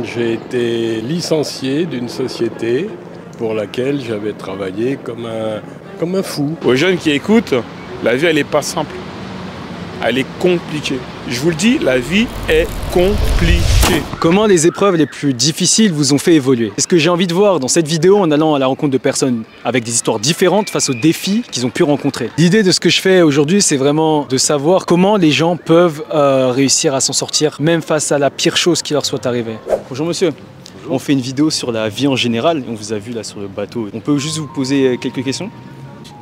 J'ai été licencié d'une société pour laquelle j'avais travaillé comme un fou. Aux jeunes qui écoutent, la vie elle n'est pas simple. Elle est compliquée. Je vous le dis, la vie est compliquée. Comment les épreuves les plus difficiles vous ont fait évoluer? C'est ce que j'ai envie de voir dans cette vidéo en allant à la rencontre de personnes avec des histoires différentes face aux défis qu'ils ont pu rencontrer. L'idée de ce que je fais aujourd'hui, c'est vraiment de savoir comment les gens peuvent réussir à s'en sortir, même face à la pire chose qui leur soit arrivée. Bonjour monsieur. Bonjour. On fait une vidéo sur la vie en général, on vous a vu là sur le bateau. On peut juste vous poser quelques questions?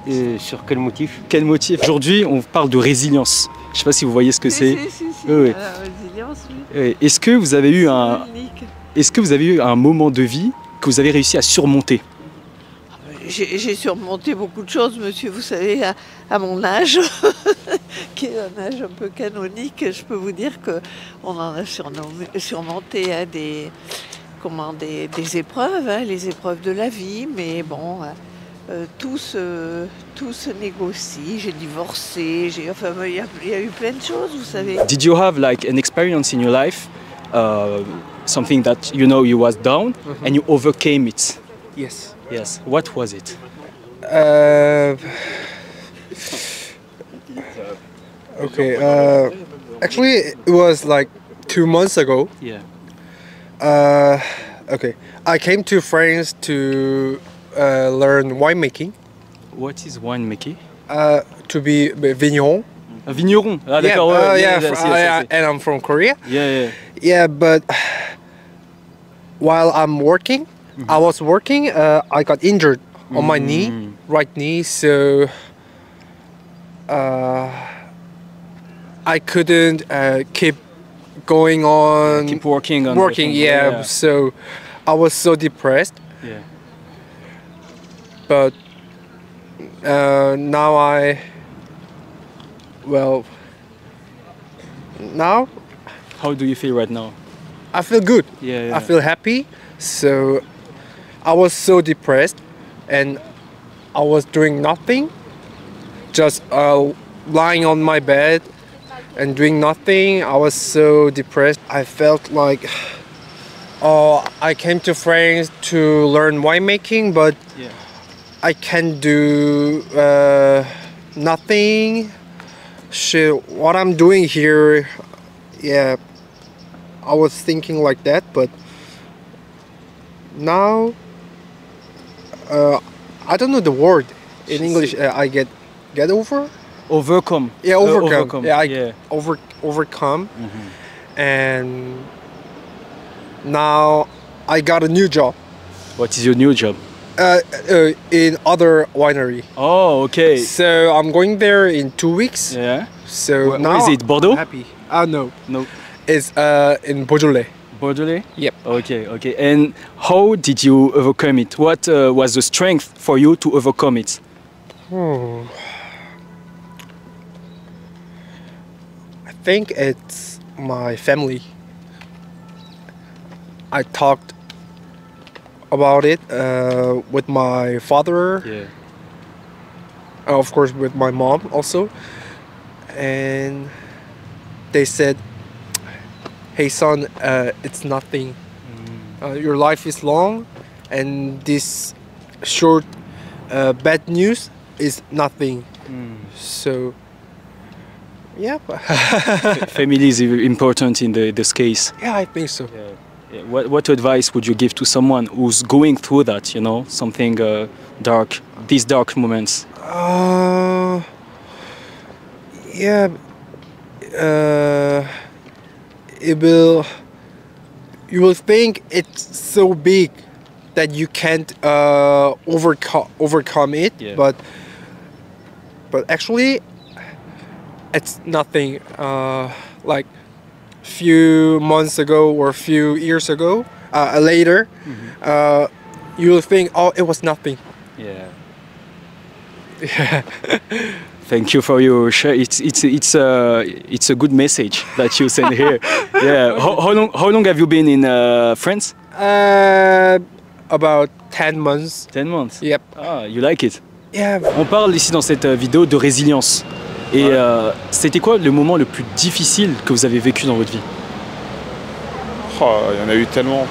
Et sur quel motif? Quel motif? Aujourd'hui, on parle de résilience. Je ne sais pas si vous voyez ce que c'est. Si, oui. La résilience, oui. Est-ce que vous avez eu un moment de vie que vous avez réussi à surmonter? J'ai surmonté beaucoup de choses, monsieur. Vous savez, à mon âge, qui est un âge un peu canonique, je peux vous dire qu'on en a surmonté hein, des épreuves, hein, les épreuves de la vie, mais bon... tout se négocie, j'ai divorcé, enfin, il y a eu plein de choses, vous savez. Did you have like an experience in your life, something that you was down and you overcame it? Yes. Yes. What was it? Okay. Actually, it was like 2 months ago. Yeah. Okay. I came to France to learn winemaking. What is winemaking? To be vigneron. Un vigneron. Ah d'accord. Yeah, and I'm from Korea. Yeah. Yeah, but while I'm working, I was working. I got injured on my knee, right knee, so I couldn't keep going on. Keep working on. Yeah. So I was so depressed. Yeah. But now now How do you feel right now? I feel good. Yeah. I feel happy. So I was so depressed and I was doing nothing, just lying on my bed and doing nothing. I was so depressed. I felt like I came to France to learn winemaking, but Yeah. I can do nothing. Shit, what I'm doing here, yeah, I was thinking like that, but now I don't know the word in English. I get over. Overcome. Yeah, overcome. Yeah, Yeah. Overcome, and now I got a new job. What is your new job? In other winery. Oh, okay. So I'm going there in 2 weeks. Yeah. So now Where is it? Bordeaux? I'm happy. No. No. It's in Beaujolais. Bordelais? Yep. Okay. And how did you overcome it? What was the strength for you to overcome it? I think it's my family. I talked about it with my father, Yeah. of course with my mom also, and they said, hey son, it's nothing. Your life is long and this short bad news is nothing. So yeah. Family is important in this case. Yeah, I think so. Yeah. What advice would you give to someone who's going through that, something dark, these dark moments? Yeah, you will think it's so big that you can't overcome it, Yeah. but actually it's nothing. Like few months ago or a few years ago, later, you will think, oh, it was nothing. Yeah. Thank you for your share. It's a good message that you send here. Yeah. How long have you been in France? About 10 months. 10 months. Yep. Ah, you like it? Yeah. On parle ici dans cette vidéo de résilience. Et c'était quoi le moment le plus difficile que vous avez vécu dans votre vie? il y en a eu tellement.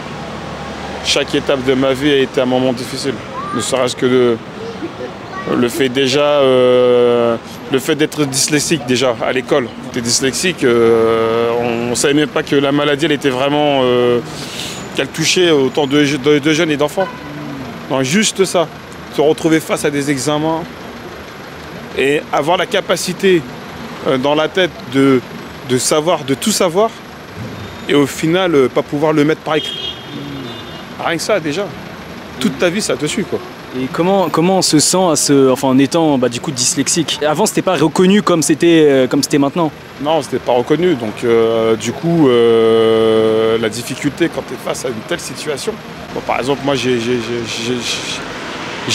Chaque étape de ma vie a été un moment difficile. Ne serait-ce que le fait déjà, le fait d'être dyslexique déjà à l'école. T'es dyslexique, on ne savait même pas que la maladie elle était vraiment, qu'elle touchait autant de jeunes et d'enfants. Non, juste ça, se retrouver face à des examens et avoir la capacité dans la tête de savoir, de tout savoir, et au final pas pouvoir le mettre par écrit. Rien que ça déjà, toute ta vie ça te suit quoi. Et comment on se sent en étant du coup dyslexique? Avant, c'était pas reconnu comme c'était maintenant. Non, c'était pas reconnu. Donc du coup, la difficulté quand tu es face à une telle situation. Bon, par exemple, moi j'ai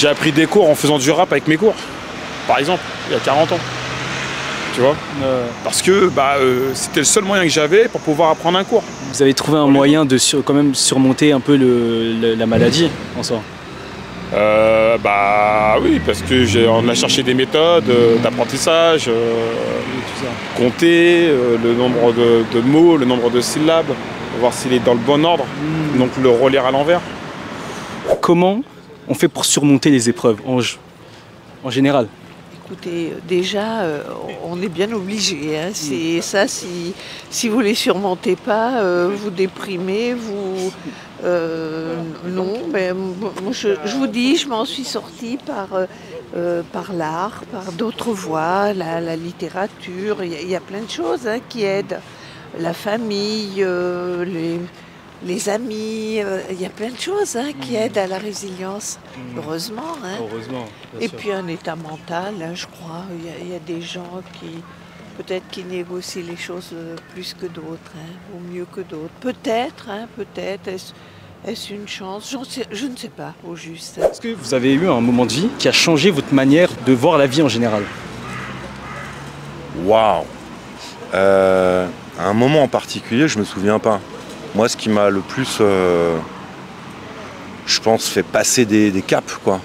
appris des cours en faisant du rap avec mes cours. Par exemple, il y a 40 ans. Tu vois, parce que c'était le seul moyen que j'avais pour pouvoir apprendre un cours. Vous avez trouvé un moyen de quand même surmonter un peu la maladie en soi? Oui, parce que on a cherché des méthodes d'apprentissage, compter le nombre de mots, le nombre de syllabes, voir s'il est dans le bon ordre, donc le relire à l'envers. Comment on fait pour surmonter les épreuves en général? Écoutez, déjà, on est bien obligé. Hein. C'est ça, si vous ne les surmontez pas, vous déprimez, vous... non, mais moi, je vous dis, je m'en suis sortie par l'art, par d'autres voies, la littérature. Il y a plein de choses qui aident. La famille, les amis, il y a plein de choses qui aident à la résilience, heureusement. Heureusement. Et puis un état mental, je crois. Il y a des gens qui négocient les choses plus que d'autres, ou mieux que d'autres. Peut-être, peut-être. Est-ce une chance? Je ne sais pas, au juste. Est-ce que vous avez eu un moment de vie qui a changé votre manière de voir la vie en général? Waouh! Un moment en particulier, je me souviens pas. Moi, ce qui m'a le plus, je pense, fait passer des caps, quoi.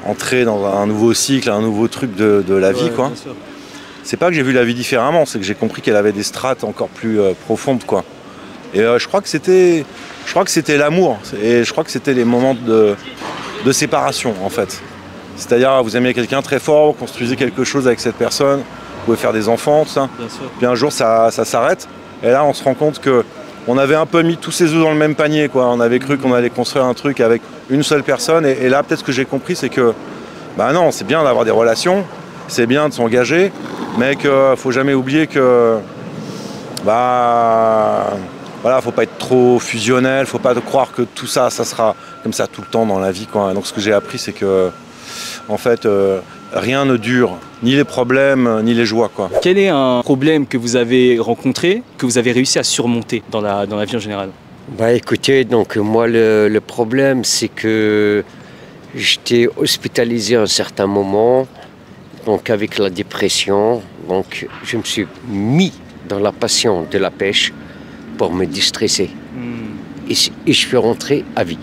Entrer dans un nouveau cycle, un nouveau truc de la vie, quoi. C'est pas que j'ai vu la vie différemment, c'est que j'ai compris qu'elle avait des strates encore plus profondes, quoi. Et je crois que c'était l'amour, et je crois que c'était les moments de séparation, en fait. C'est-à-dire, vous aimiez quelqu'un très fort, vous construisez quelque chose avec cette personne, vous pouvez faire des enfants, tout ça. Puis un jour, ça s'arrête. Et là, on se rend compte qu'on avait un peu mis tous ses œufs dans le même panier, quoi. On avait cru qu'on allait construire un truc avec une seule personne. Et là, peut-être ce que j'ai compris, c'est que, non, c'est bien d'avoir des relations, c'est bien de s'engager, mais qu'il ne faut jamais oublier que, faut pas être trop fusionnel, faut pas croire que tout ça, ça sera comme ça tout le temps dans la vie, quoi. Donc, ce que j'ai appris, c'est que, en fait, rien ne dure, ni les problèmes, ni les joies, quoi. Quel est un problème que vous avez rencontré, que vous avez réussi à surmonter dans la vie en général? Écoutez, donc moi le problème c'est que j'étais hospitalisé à un certain moment, donc avec la dépression, donc je me suis mis dans la passion de la pêche pour me déstresser. Et je suis rentré à vie.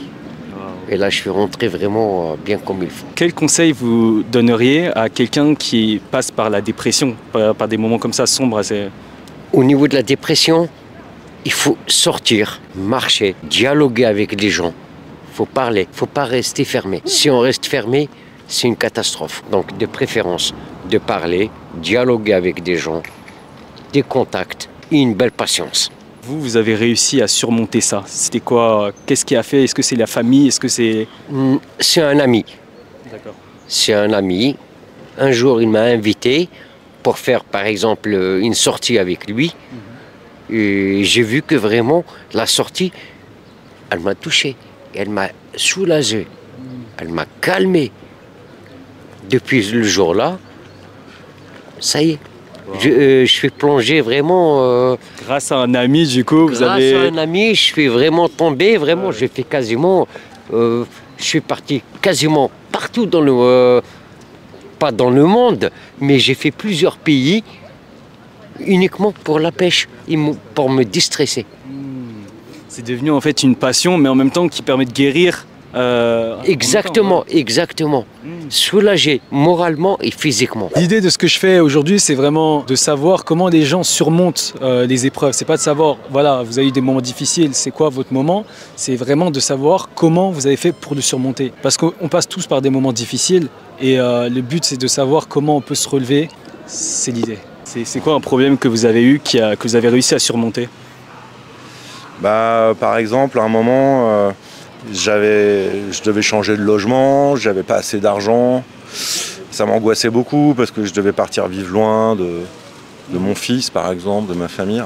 Et là, je suis rentré vraiment bien comme il faut. Quel conseil vous donneriez à quelqu'un qui passe par la dépression, par des moments comme ça sombres? Au niveau de la dépression, il faut sortir, marcher, dialoguer avec les gens. Il faut parler, il ne faut pas rester fermé. Si on reste fermé, c'est une catastrophe. Donc, de préférence, de parler, dialoguer avec des gens, des contacts et une belle patience. Vous avez réussi à surmonter ça. C'était quoi? Qu'est-ce qui a fait? Est-ce que c'est la famille? Est-ce que c'est... C'est un ami. D'accord. C'est un ami. Un jour, il m'a invité pour faire, par exemple, une sortie avec lui. Et j'ai vu que vraiment, la sortie, elle m'a touché. Elle m'a soulagé. Elle m'a calmé. Depuis le jour-là, ça y est. Je suis plongé vraiment... Grâce à un ami, du coup, grâce à un ami, je suis vraiment tombé, vraiment, j'ai fait quasiment... je suis parti quasiment partout dans le... pas dans le monde, mais j'ai fait plusieurs pays uniquement pour la pêche, pour me déstresser. C'est devenu en fait une passion, mais en même temps qui permet de guérir Exactement, exactement. Soulagé moralement et physiquement. L'idée de ce que je fais aujourd'hui, c'est vraiment de savoir comment les gens surmontent les épreuves. C'est pas de savoir, voilà, vous avez eu des moments difficiles, c'est quoi votre moment. C'est vraiment de savoir comment vous avez fait pour le surmonter. Parce qu'on passe tous par des moments difficiles et le but, c'est de savoir comment on peut se relever. C'est l'idée. C'est quoi un problème que vous avez eu, que vous avez réussi à surmonter? Par exemple, à un moment, je devais changer de logement, j'avais pas assez d'argent. Ça m'angoissait beaucoup parce que je devais partir vivre loin de mon fils, par exemple, de ma famille.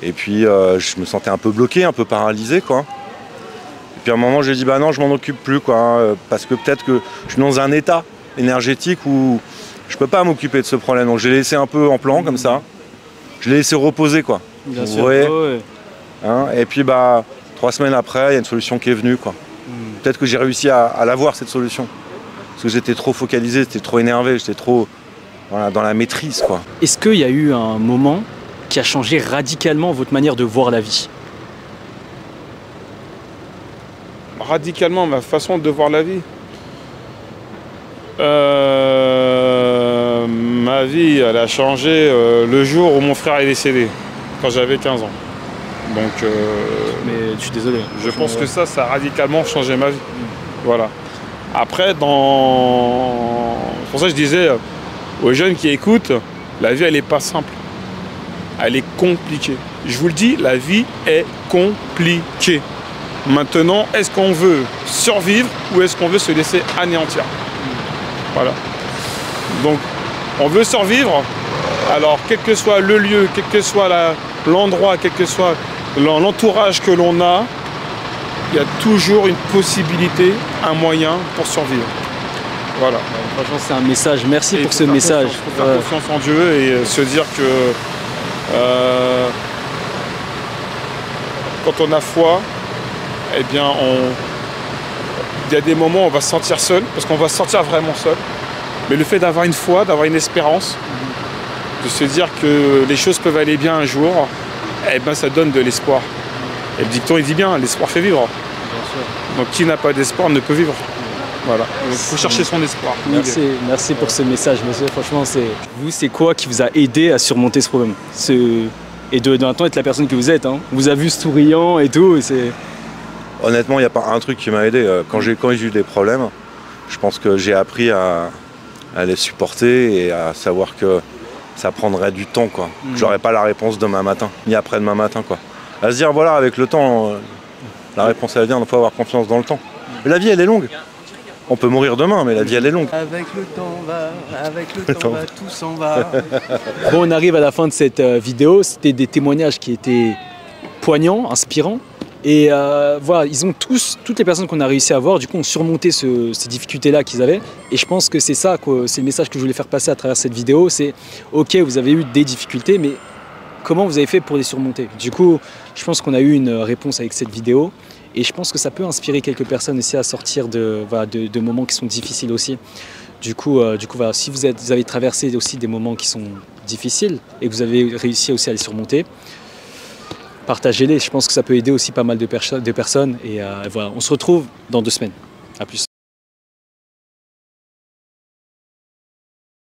Et puis, je me sentais un peu bloqué, un peu paralysé, quoi. Et puis à un moment, j'ai dit, bah non, je m'en occupe plus, quoi, parce que peut-être que je suis dans un état énergétique où je peux pas m'occuper de ce problème. Donc, j'ai laissé un peu en plan, comme ça. Je l'ai laissé reposer, quoi. Bien sûr. Ouais. Hein, et puis 3 semaines après, il y a une solution qui est venue, quoi. Peut-être que j'ai réussi à l'avoir, cette solution. Parce que j'étais trop focalisé, j'étais trop énervé, j'étais trop dans la maîtrise, quoi. Est-ce qu'il y a eu un moment qui a changé radicalement votre manière de voir la vie? Radicalement, ma façon de voir la vie. Ma vie, elle a changé le jour où mon frère est décédé, quand j'avais 15 ans. Donc, mais je suis désolé. Je pense que ça a radicalement changé ma vie. Voilà. Après, c'est pour ça que je disais aux jeunes qui écoutent, la vie, elle n'est pas simple. Elle est compliquée. Je vous le dis, la vie est compliquée. Maintenant, est-ce qu'on veut survivre ou est-ce qu'on veut se laisser anéantir? Voilà. Donc, on veut survivre. Alors, quel que soit le lieu, quel que soit l'endroit, quel que soit l'entourage que l'on a, il y a toujours une possibilité, un moyen pour survivre. Voilà. Franchement, c'est un message. Merci pour ce message. Il faut faire confiance en Dieu et se dire que quand on a foi, eh bien, il y a des moments où on va se sentir seul, parce qu'on va se sentir vraiment seul. Mais le fait d'avoir une foi, d'avoir une espérance, de se dire que les choses peuvent aller bien un jour, eh ben, ça donne de l'espoir. Et le dicton, il dit bien, l'espoir fait vivre. Bien sûr. Donc qui n'a pas d'espoir ne peut vivre. Voilà. Il faut chercher son espoir. Merci pour ce message, monsieur. Franchement, c'est quoi qui vous a aidé à surmonter ce problème? Et de maintenant être la personne que vous êtes. Hein. On vous a vu souriant et tout. Honnêtement, il n'y a pas un truc qui m'a aidé. Quand j'ai eu des problèmes, je pense que j'ai appris à les supporter et à savoir que ça prendrait du temps, quoi. J'aurais pas la réponse demain matin, ni après-demain matin, quoi. À se dire, voilà, avec le temps, la réponse elle vient, il faut avoir confiance dans le temps. Mais la vie, elle est longue. On peut mourir demain, mais la vie, elle est longue. Avec le temps va, tout s'en va. Bon, on arrive à la fin de cette vidéo. C'était des témoignages qui étaient poignants, inspirants. Et voilà, toutes les personnes qu'on a réussi à voir, du coup, ont surmonté ces difficultés-là qu'ils avaient. Et je pense que c'est ça, c'est le message que je voulais faire passer à travers cette vidéo. C'est, ok, vous avez eu des difficultés, mais comment vous avez fait pour les surmonter? Du coup, je pense qu'on a eu une réponse avec cette vidéo. Et je pense que ça peut inspirer quelques personnes aussi à sortir de moments qui sont difficiles aussi. Du coup voilà, si vous avez traversé aussi des moments qui sont difficiles et que vous avez réussi aussi à les surmonter, partagez-les. Je pense que ça peut aider aussi pas mal de personnes. Et voilà, on se retrouve dans 2 semaines. À plus.